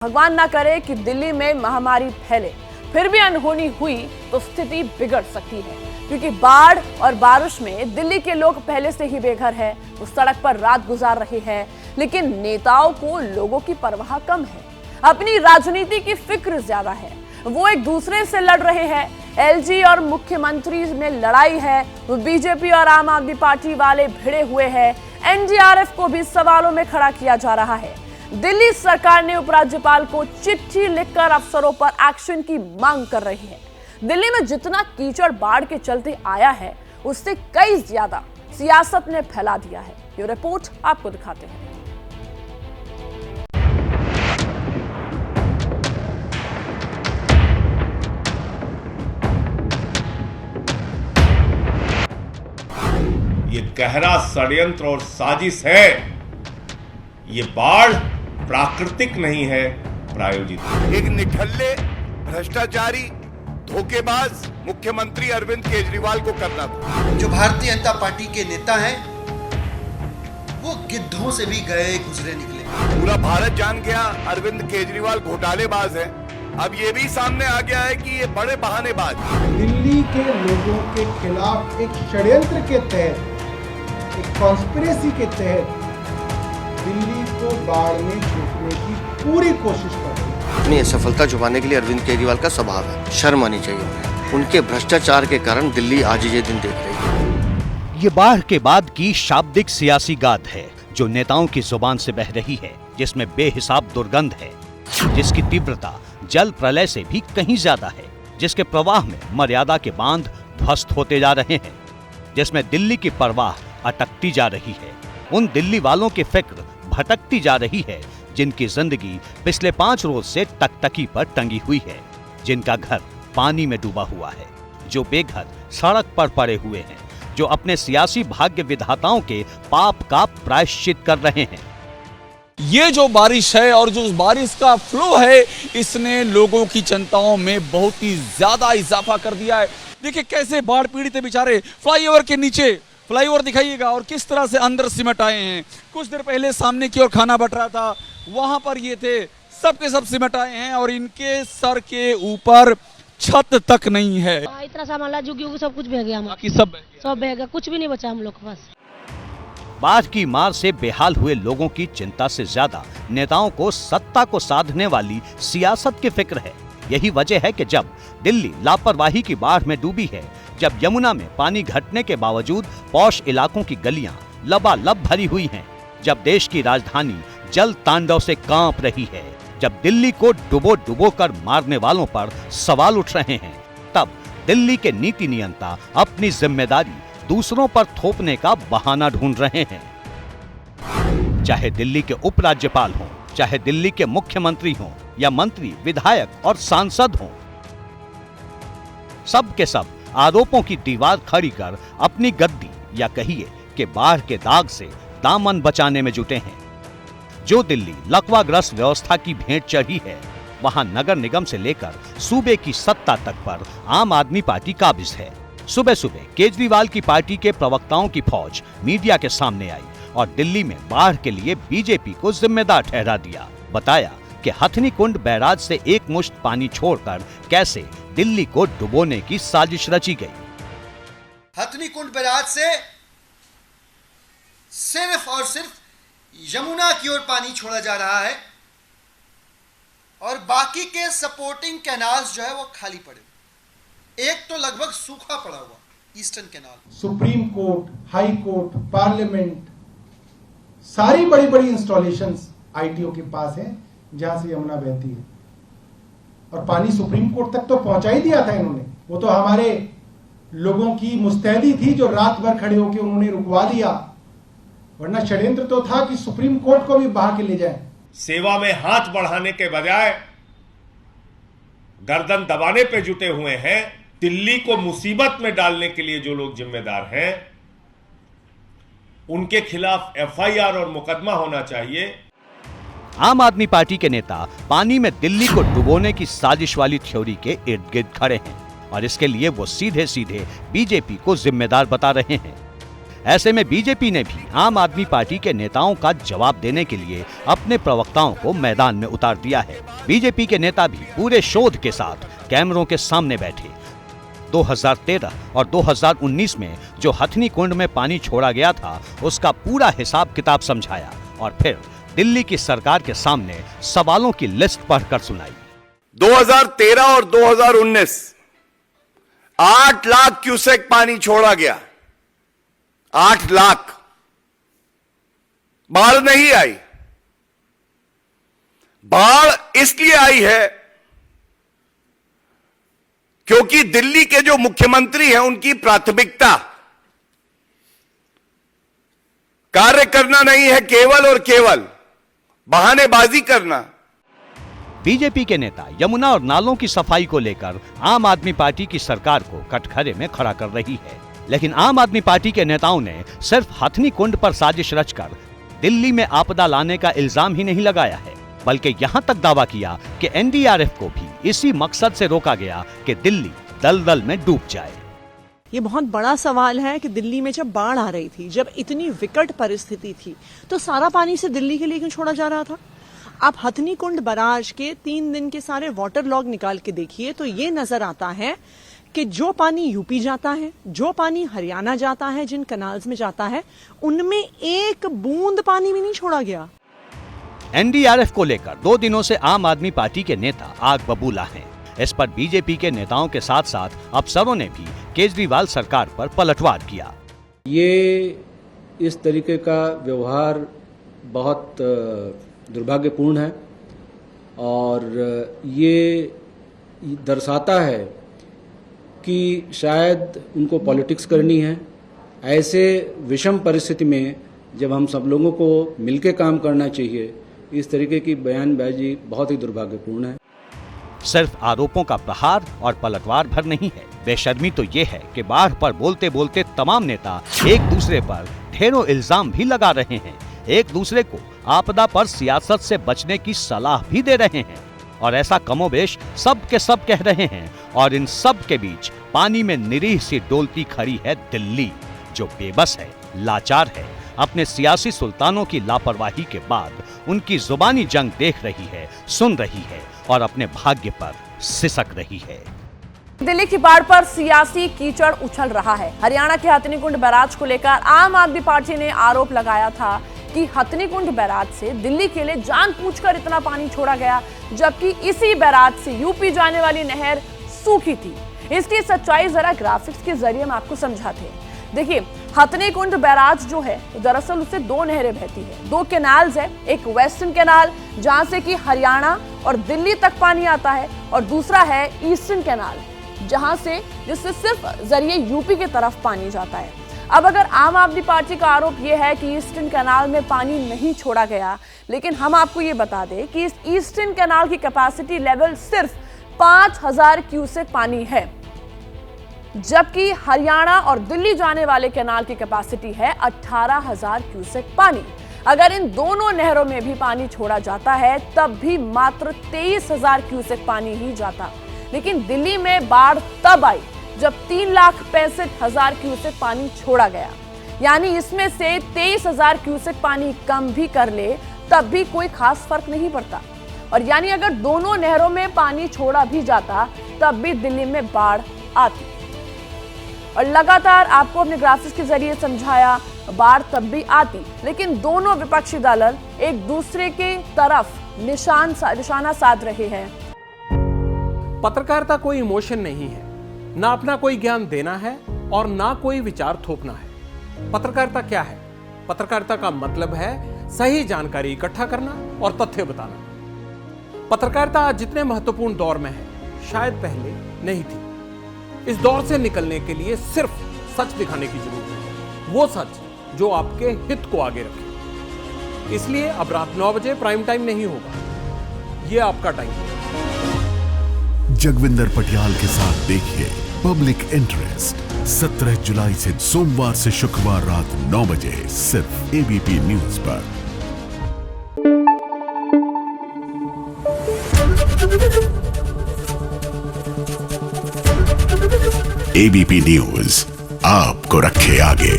भगवान ना करे कि दिल्ली में महामारी फैले, फिर भी अनहोनी हुई तो स्थिति बिगड़ सकती है, क्योंकि बाढ़ और बारिश में दिल्ली के लोग पहले से ही बेघर हैं। वो सड़क पर रात गुजार रहे हैं, लेकिन नेताओं को लोगों की परवाह कम है। अपनी राजनीति की फिक्र ज्यादा है। वो एक दूसरे से लड़ रहे हैं। एलजी और मुख्यमंत्री में लड़ाई है। बीजेपी और आम आदमी पार्टी वाले भिड़े हुए हैं। एनडीआरएफ को भी सवालों में खड़ा किया जा रहा है। दिल्ली सरकार ने उपराज्यपाल को चिट्ठी लिखकर अफसरों पर एक्शन की मांग कर रही है। दिल्ली में जितना कीचड़ बाढ़ के चलते आया है, उससे कई ज्यादा सियासत ने फैला दिया है। ये रिपोर्ट आपको दिखाते हैं। ये गहरा षड्यंत्र और साजिश है। ये बाढ़ प्राकृतिक नहीं है, प्रायोजित है। एक निठल्ले, भ्रष्टाचारी, धोखेबाज मुख्यमंत्री अरविंद केजरीवाल को करना था। जो भारतीय जनता पार्टी के नेता हैं, वो गिद्धों से भी गए गुजरे निकले। पूरा भारत जान गया अरविंद केजरीवाल घोटालेबाज है। अब ये भी सामने आ गया है कि ये बड़े बहानेबाज। दिल्ली के लोगों के खिलाफ एक षड्यंत्र के तहत, एक कॉन्स्पिरेसी के तहत दिल्ली को बाढ़ में डूबने की पूरी कोशिश कर रही है। अपनी असफलता छुपाने के लिए अरविंद केजरीवाल का स्वभाव है। शर्म आनी चाहिए उन्हें। उनके भ्रष्टाचार के कारण दिल्ली आज ये दिन देख रही है। ये बाढ़ के बाद की शाब्दिक सियासी गाद है जो नेताओं की जुबान से बह रही है, जिसमें बेहिसाब दुर्गंध है, जिसकी तीव्रता जल प्रलय से भी कहीं ज्यादा है, जिसके प्रवाह में मर्यादा के बांध ध्वस्त होते जा रहे हैं, जिसमें दिल्ली की परवाह अटकती जा रही है। उन दिल्ली वालों की फिक्र भटकती जा रही है जिनकी जिंदगी पिछले 5 रोज से टकटकी पर टंगी हुई है, जिनका घर पानी में डूबा हुआ है, जो बेघर सड़क पर पड़े हुए हैं, जो अपने सियासी भाग्य विधाताओं के पाप का प्रायश्चित कर रहे हैं। ये जो बारिश है और जो बारिश का फ्लो है, इसने लोगों की चिंताओं में बहुत ही ज्यादा इजाफा कर दिया है। देखिए कैसे बाढ़ पीड़ित है बेचारे। फ्लाईओवर के नीचे, फ्लाईओवर दिखाइएगा, और किस तरह से अंदर सिमट आए हैं। कुछ देर पहले सामने की ओर खाना बट रहा था, वहां पर ये थे, सब के सब सिमट आए हैं और इनके सर के ऊपर छत तक नहीं है। इतना सामान ला जुगी सब कुछ बह गया, बाकी सब बह गया, कुछ भी नहीं बचा हम लोग के पास। बाढ़ की मार से बेहाल हुए लोगों की चिंता से ज्यादा नेताओं को सत्ता को साधने वाली सियासत की फिक्र है। यही वजह है कि जब दिल्ली लापरवाही की बाढ़ में डूबी है, जब यमुना में पानी घटने के बावजूद पौष इलाकों की गलियां लबालब भरी हुई हैं, जब देश की राजधानी जल तांडव से कांप रही है, जब दिल्ली को डुबो कर मारने वालों पर सवाल उठ रहे हैं, तब दिल्ली के नीति नियंता अपनी जिम्मेदारी दूसरों पर थोपने का बहाना ढूंढ रहे हैं। चाहे दिल्ली के उपराज्यपाल हों, चाहे दिल्ली के मुख्यमंत्री हों, या मंत्री, विधायक और सांसद हों, सब के सब आरोपों की दीवार खड़ी कर अपनी गद्दी या कहिए कि बाढ़ के दाग से दामन बचाने में जुटे हैं। जो दिल्ली लकवाग्रस्त व्यवस्था की भेंट चढ़ी है, वहां नगर निगम से लेकर सूबे की सत्ता तक पर आम आदमी पार्टी काबिज है। सुबह सुबह केजरीवाल की पार्टी के प्रवक्ताओं की फौज मीडिया के सामने आई और दिल्ली में बाढ़ के लिए बीजेपी को जिम्मेदार ठहरा दिया। बताया कि हथनी कुंड बैराज से एक मुश्त पानी छोड़कर कैसे दिल्ली को डुबोने की साजिश रची गई। हथनी कुंड बैराज से सिर्फ और सिर्फ यमुना की ओर पानी छोड़ा जा रहा है और बाकी के सपोर्टिंग कैनाल्स जो है वो खाली पड़े। एक तो लगभग सूखा पड़ा हुआ eastern canal. Supreme court, high court, parliament, सारी बड़ी बड़ी इंस्टॉलेशंस आईटीओ के पास है जहां से यमुना बहती है, और पानी सुप्रीम कोर्ट तक तो पहुंचा ही दिया था इन्होंने। वो तो हमारे लोगों की मुस्तैदी थी जो रात भर खड़े होकर उन्होंने रुकवा दिया, वरना षड्यंत्र तो था कि सुप्रीम कोर्ट को भी बहा के ले जाए। सेवा में हाथ बढ़ाने के बजाय गर्दन दबाने पे जुटे हुए हैं। दिल्ली को मुसीबत में डालने के लिए जो लोग जिम्मेदार हैं, उनके खिलाफ एफआईआर और मुकदमा होना चाहिए। आम आदमी पार्टी के नेता पानी में दिल्ली को डुबोने की साजिश वाली थ्योरी के इर्द गिर्द खड़े हैं और इसके लिए वो सीधे सीधे बीजेपी को जिम्मेदार बता रहे हैं। ऐसे में बीजेपी ने भी आम आदमी पार्टी के नेताओं का जवाब देने के लिए अपने प्रवक्ताओं को मैदान में उतार दिया है। बीजेपी के नेता भी पूरे शोध के साथ कैमरों के सामने बैठे। 2013 और 2019 में जो हथनी कुंड में पानी छोड़ा गया था उसका पूरा हिसाब किताब समझाया और फिर दिल्ली की सरकार के सामने सवालों की लिस्ट पढ़कर सुनाई। 2013 और 2019 8 लाख क्यूसेक पानी छोड़ा गया। 8 लाख। बाढ़ नहीं आई। बाढ़ इसलिए आई है क्योंकि दिल्ली के जो मुख्यमंत्री हैं उनकी प्राथमिकता कार्य करना नहीं है, केवल और केवल बहानेबाजी करना। बीजेपी के नेता यमुना और नालों की सफाई को लेकर आम आदमी पार्टी की सरकार को कटघरे में खड़ा कर रही है, लेकिन आम आदमी पार्टी के नेताओं ने सिर्फ हथनी कुंड पर साजिश रचकर दिल्ली में आपदा लाने का इल्जाम ही नहीं लगाया है, बल्कि यहां तक दावा किया कि एनडीआरएफ को भी इसी मकसद से रोका गया कि दिल्ली दलदल में डूब जाए। ये बहुत बड़ा सवाल है कि दिल्ली में जब बाढ़ आ रही थी, जब इतनी विकट परिस्थिति थी, तो सारा पानी से दिल्ली के लिए क्यों छोड़ा जा रहा था? आप हथनी कुंड बराज के 3 दिन के सारे वाटर लॉग निकाल के देखिए तो ये नजर आता है कि जो पानी यूपी जाता है, जो पानी हरियाणा जाता है, जिन कनाल्स में जाता है, उनमें एक बूंद पानी भी नहीं छोड़ा गया। एनडीआरएफ को लेकर 2 दिनों से आम आदमी पार्टी के नेता आग बबूला हैं। इस पर बीजेपी के नेताओं के साथ साथ अफसरों ने भी केजरीवाल सरकार पर पलटवार किया। ये इस तरीके का व्यवहार बहुत दुर्भाग्यपूर्ण है और ये दर्शाता है कि शायद उनको पॉलिटिक्स करनी है। ऐसे विषम परिस्थिति में जब हम सब लोगों को मिलकर काम करना चाहिए, इस तरीके की बयानबाजी बहुत ही दुर्भाग्यपूर्ण है। सिर्फ आरोपों का प्रहार और पलटवार भर नहीं है, बेशर्मी तो ये है कि बाढ़ पर बोलते बोलते तमाम नेता एक दूसरे पर ढेरों इल्जाम भी लगा रहे हैं, एक दूसरे को आपदा पर सियासत से बचने की सलाह भी दे रहे हैं और ऐसा कमोबेश सब के सब कह रहे हैं। और इन सब के बीच पानी में निरीह सी डोलती खड़ी है दिल्ली, जो बेबस है, लाचार है, अपने सियासी सुल्तानों की लापरवाही के बाद उनकी जुबानी जंग देख रही है, सुन रही है और अपने भाग्य पर सिसक रही है। दिल्ली की बाढ़ पर सियासी कीचड़ उछल रहा है। हरियाणा के हथनी कुंड बैराज को लेकर आम आदमी पार्टी ने आरोप लगाया था कि हथनी कुंड बैराज से दिल्ली के लिए जानबूझकर इतना पानी छोड़ा गया, जबकि इसी बैराज से यूपी जाने वाली नहर सूखी थी। इसकी सच्चाई जरा ग्राफिक्स के जरिए हम आपको समझाते हैं। देखिए, हथनी कुंड बैराज जो है दरअसल उससे 2 नहरें बहती है, 2 कैनाल्स है। एक वेस्टर्न कैनाल जहां से कि हरियाणा और दिल्ली तक पानी आता है, और दूसरा है ईस्टर्न कैनाल जिससे सिर्फ जरिए यूपी की तरफ पानी जाता है। अब अगर आम आदमी पार्टी का आरोप यह है कि ईस्टर्न कैनाल में पानी नहीं छोड़ा गया, लेकिन हम आपको ये बता दें कि इस ईस्टर्न कैनाल की कैपेसिटी लेवल सिर्फ 5000 क्यूसेक पानी है, जबकि हरियाणा और दिल्ली जाने वाले कैनाल की कैपेसिटी है 18000 क्यूसेक पानी। अगर इन दोनों नहरों में भी पानी छोड़ा जाता है तब भी मात्र 23000 क्यूसेक पानी ही जाता। लेकिन दिल्ली में बाढ़ तब आई जब 3,65,000 क्यूसेक पानी छोड़ा गया, यानी इसमें से 23000 क्यूसेक पानी कम भी कर ले तब भी कोई खास फर्क नहीं पड़ता। और यानी अगर दोनों नहरों में पानी छोड़ा भी जाता तब भी दिल्ली में बाढ़ आती। और लगातार आपको अपने ग्राफिक्स के जरिए समझाया, बाढ़ तब भी आती, लेकिन दोनों विपक्षी दल एक दूसरे के तरफ निशाना साध रहे हैं। पत्रकारिता कोई इमोशन नहीं है, ना अपना कोई ज्ञान देना है और ना कोई विचार थोपना है। पत्रकारिता क्या है? पत्रकारिता का मतलब है सही जानकारी इकट्ठा करना और तथ्य बताना। पत्रकारिता आज जितने महत्वपूर्ण दौर में है, शायद पहले नहीं थी। इस दौर से निकलने के लिए सिर्फ सच दिखाने की जरूरत है, वो सच जो आपके हित को आगे रखे। इसलिए अब रात 9 बजे प्राइम टाइम नहीं होगा, ये आपका टाइम है। जगविंदर पटियाल के साथ देखिए पब्लिक इंटरेस्ट 17 जुलाई से सोमवार से शुक्रवार रात 9 बजे सिर्फ एबीपी न्यूज पर। एबीपी न्यूज आपको रखे आगे।